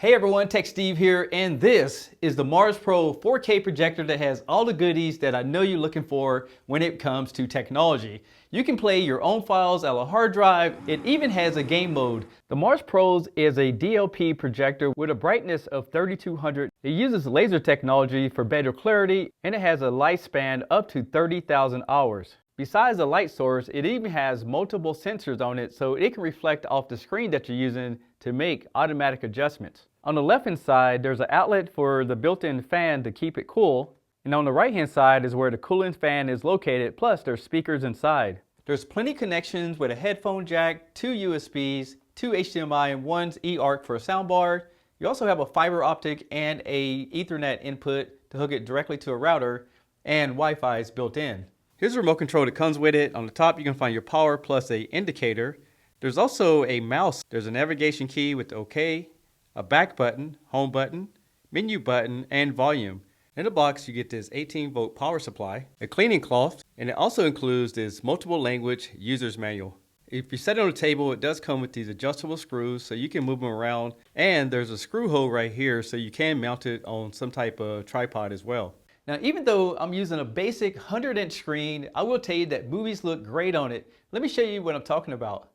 Hey everyone, Tech Steve here, and this is the Mars Pro 4K projector that has all the goodies that I know you're looking for when it comes to technology. You can play your own files on a hard drive. It even has a game mode. The Mars Pro is a DLP projector with a brightness of 3200. It uses laser technology for better clarity, and it has a lifespan up to 30,000 hours. Besides the light source, it even has multiple sensors on it so it can reflect off the screen that you're using to make automatic adjustments. On the left hand side, there's an outlet for the built-in fan to keep it cool. And on the right hand side is where the cooling fan is located, plus there's speakers inside. There's plenty of connections with a headphone jack, 2 USBs, 2 HDMI, and 1 eARC for a soundbar. You also have a fiber optic and a Ethernet input to hook it directly to a router, and Wi-Fi is built in. Here's a remote control that comes with it. On the top you can find your power plus a indicator. There's also a mouse. There's a navigation key with OK, a back button, home button, menu button, and volume. In the box you get this 18-volt power supply, a cleaning cloth, and it also includes this multiple language user's manual. If you set it on the table, it does come with these adjustable screws so you can move them around, and there's a screw hole right here so you can mount it on some type of tripod as well. Now, even though I'm using a basic 100-inch screen, I will tell you that movies look great on it. Let me show you what I'm talking about.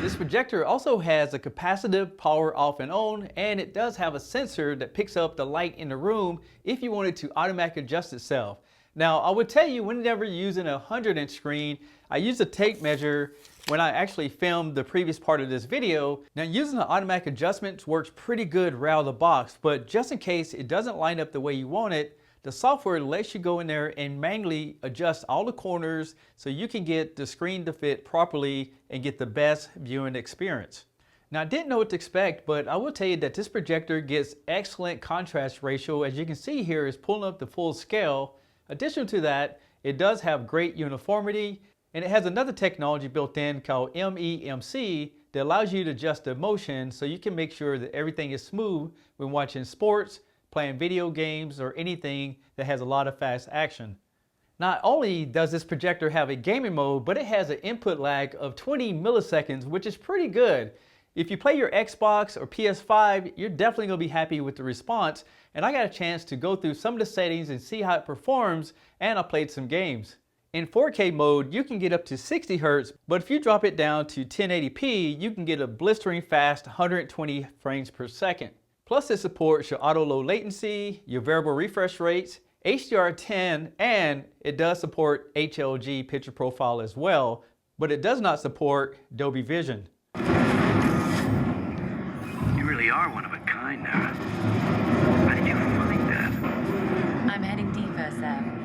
This projector also has a capacitive power off and on, and it does have a sensor that picks up the light in the room if you want it to automatically adjust itself. Now, I would tell you, whenever you're using a 100-inch screen, I use a tape measure when I actually filmed the previous part of this video. Now, using the automatic adjustments works pretty good right out of the box, but just in case it doesn't line up the way you want it, the software lets you go in there and manually adjust all the corners so you can get the screen to fit properly and get the best viewing experience. Now, I didn't know what to expect, but I will tell you that this projector gets excellent contrast ratio. As you can see here, it's pulling up the full scale. Addition to that, it does have great uniformity, and it has another technology built in called MEMC that allows you to adjust the motion so you can make sure that everything is smooth when watching sports, playing video games, or anything that has a lot of fast action. Not only does this projector have a gaming mode, but it has an input lag of 20 milliseconds, which is pretty good. If you play your Xbox or PS5, you're definitely going to be happy with the response. And I got a chance to go through some of the settings and see how it performs, and I played some games. In 4K mode, you can get up to 60 Hz, but if you drop it down to 1080p, you can get a blistering fast 120 frames per second. Plus it supports your auto low latency, your variable refresh rates, HDR10, and it does support HLG picture profile as well, but it does not support Dolby Vision. You really are one of a kind now. How did you find that? I'm heading deeper, Sam.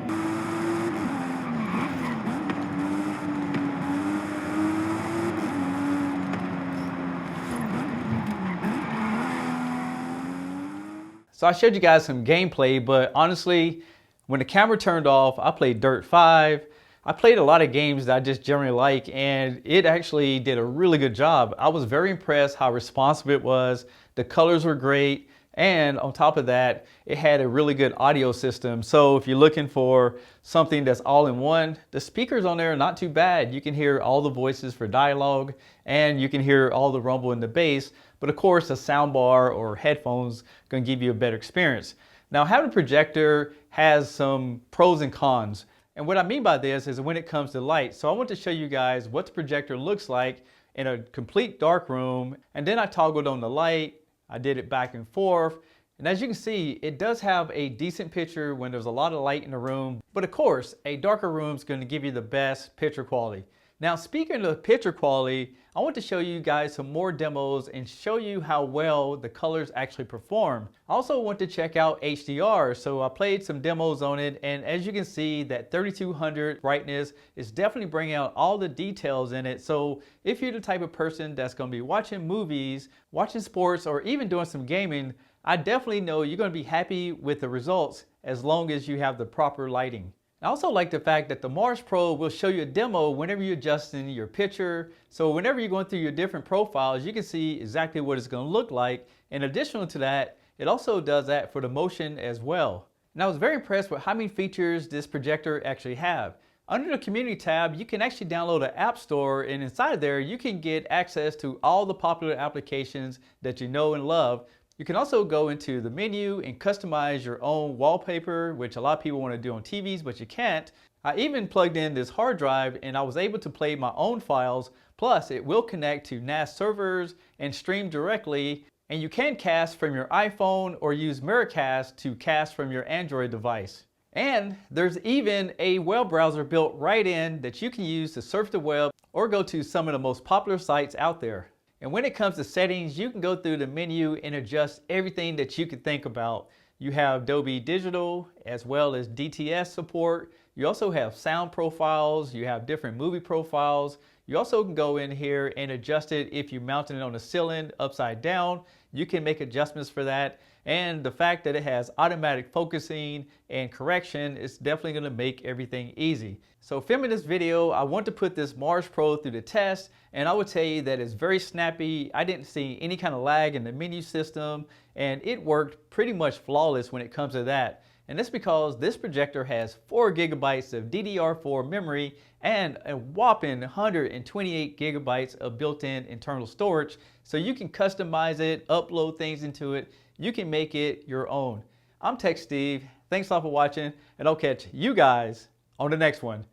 So I showed you guys some gameplay, but honestly, when the camera turned off, I played Dirt 5. I played a lot of games that I just generally like, and it actually did a really good job. I was very impressed how responsive it was. The colors were great, and on top of that, it had a really good audio system. So if you're looking for something that's all in one, the speakers on there are not too bad. You can hear all the voices for dialogue, and you can hear all the rumble in the bass. But of course, a soundbar or headphones going to give you a better experience. Now, having a projector has some pros and cons. And what I mean by this is when it comes to light. So I want to show you guys what the projector looks like in a complete dark room. And then I toggled on the light. I did it back and forth. And as you can see, it does have a decent picture when there's a lot of light in the room. But of course, a darker room is going to give you the best picture quality. Now, speaking of picture quality, I want to show you guys some more demos and show you how well the colors actually perform. I also want to check out HDR, so I played some demos on it, and as you can see, that 3200 brightness is definitely bringing out all the details in it. So if you're the type of person that's going to be watching movies, watching sports, or even doing some gaming, I definitely know you're going to be happy with the results as long as you have the proper lighting. I also like the fact that the Mars Pro will show you a demo whenever you're adjusting your picture. So whenever you're going through your different profiles, you can see exactly what it's going to look like. In addition to that, it also does that for the motion as well. And I was very impressed with how many features this projector actually have. Under the community tab, you can actually download an app store, and inside of there you can get access to all the popular applications that you know and love. You can also go into the menu and customize your own wallpaper, which a lot of people want to do on TVs, but you can't. I even plugged in this hard drive and I was able to play my own files, plus it will connect to NAS servers and stream directly, and you can cast from your iPhone or use Miracast to cast from your Android device. And there's even a web browser built right in that you can use to surf the web or go to some of the most popular sites out there. And when it comes to settings, you can go through the menu and adjust everything that you could think about. You have Dolby Digital as well as DTS support. You also have sound profiles, you have different movie profiles. You also can go in here and adjust it if you're mounting it on the ceiling upside down. You can make adjustments for that. And the fact that it has automatic focusing and correction is definitely going to make everything easy. So filming this video, I want to put this Mars Pro through the test, and I would tell you that it's very snappy. I didn't see any kind of lag in the menu system, and it worked pretty much flawless when it comes to that. And that's because this projector has 4 gigabytes of DDR4 memory and a whopping 128 gigabytes of built-in internal storage, so you can customize it, upload things into it. You can make it your own. I'm Tech Steve. Thanks a lot for watching, and I'll catch you guys on the next one.